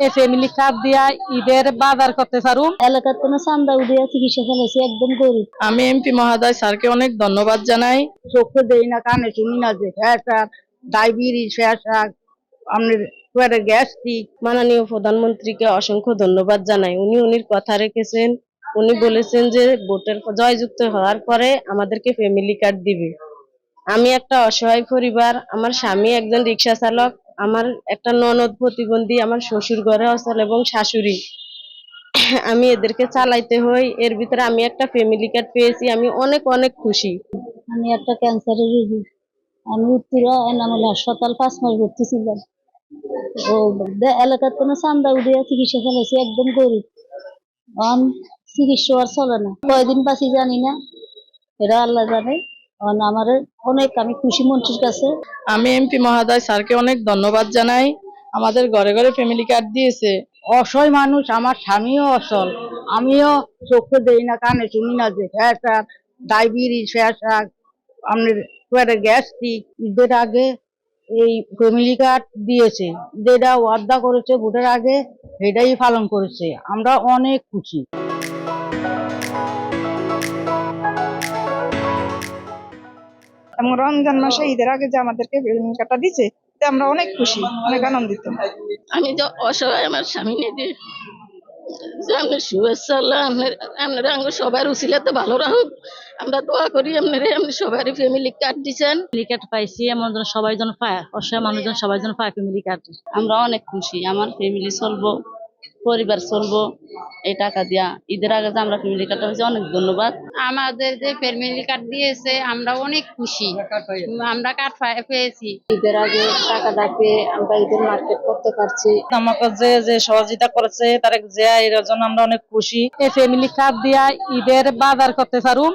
এই family card দিয়া ঈদের বাজার করতে পারুম। এলাকার কোনো চান্দা উঠিয়ে চিকিৎসা চালাইছে, একদম গরিব। আমি এমপি মহোদয় স্যারকে অনেক ধন্যবাদ জানাই। চোখে দেই না, কানে শুনি না যে প্রেসার, ডায়াবেটিস, প্রেসার, আপনার পেটে গ্যাস্ট্রিক। মাননীয় প্রধানমন্ত্রীকে অসংখ্য ধন্যবাদ জানাই। উনির কথা রেখেছেন। উনি বলেছেন যে ভোটের জয়যুক্ত হওয়ার পরে আমাদেরকে ফ্যামিলি কার্ড দিবে। আমি একটা অসহায় পরিবার, আমার স্বামী একজন রিক্সা চালক, আমার একটা ননদ প্রতিবন্ধী, আমার শ্বশুর ঘরে অচল এবং শাশুড়ি, আমি এদেরকে চালাইতে হই। এর ভিতরে আমি একটা ফ্যামিলি কার্ড পেয়েছি, আমি অনেক অনেক খুশি। আমি একটা ক্যান্সারের রোগী। আমি উত্তরা এনামুল হাসপাতাল 5 মাস ভর্তি ছিলাম। ও এলাকার কোনো চান্দা উঠিয়ে চিকিৎসা চালাইছে, একদম গরিব। চিকিৎসা আর চলে না, কয়দিন বাঁচি জানি না, এটা আল্লাহ জানে। আমার অনেক আমি খুশি মন্ত্রীর কাছে। আমি এমপি মহোদয় স্যারকে অনেক ধন্যবাদ জানাই। আমাদের ঘরে ঘরে ফ্যামিলি কার্ড দিয়েছে। অসহায় মানুষ, আমার স্বামীও অসল, আমিও চোখে দেই না, কানে শুনি না যে প্রেসার, ডায়াবেটিস, প্রেসার, আপনার পেটে গ্যাস্ট্রিক। ঈদের আগে এই ফ্যামিলি কার্ড দিয়েছে, যেটা ওয়াদা করেছে ভোটের আগে সেটাই পালন করেছে। আমরা অনেক খুশি। এবং রমজান মাসে ঈদের আগে যে আমাদেরকে ফ্যামিলি কার্ডটা দিচ্ছে, এতে আমরা অনেক খুশি, অনেক আনন্দিত। আমি যে অসহায়, আমার স্বামী নেই, আপনার শুভেচ্ছা আল্লাহ আপনারা সবার উচিলাতে ভালো রাখুক। আমরা দোয়া করি আপনারা, আপনি সবারই ফ্যামিলি কার্ড দিচ্ছেন। ফ্যামিলি কার্ড পাইছি, এমন যেন সবাই যেন পায়, অসহায় মানুষজন সবাই যেন পায় ফ্যামিলি কার্ড। আমরা অনেক খুশি, আমার ফ্যামিলি চলবো, পরিবার চলবো এই টাকা দিয়া। ঈদের আগে যে আমরা ফ্যামিলি কার্ড পাইছি, অনেক ধন্যবাদ। আমাদের যে ফ্যামিলি কার্ড দিয়েছে আমরা অনেক খুশি, আমরা কার্ড পেয়েছি। ঈদের আগে টাকাটা পেয়ে আমরা ঈদের মার্কেট করতে পারছি। আমাকে যে সহযোগিতা করেছে তার এর জন্য আমরা অনেক খুশি। এই ফ্যামিলি কার্ড দিয়া ঈদের বাজার করতে পারুম।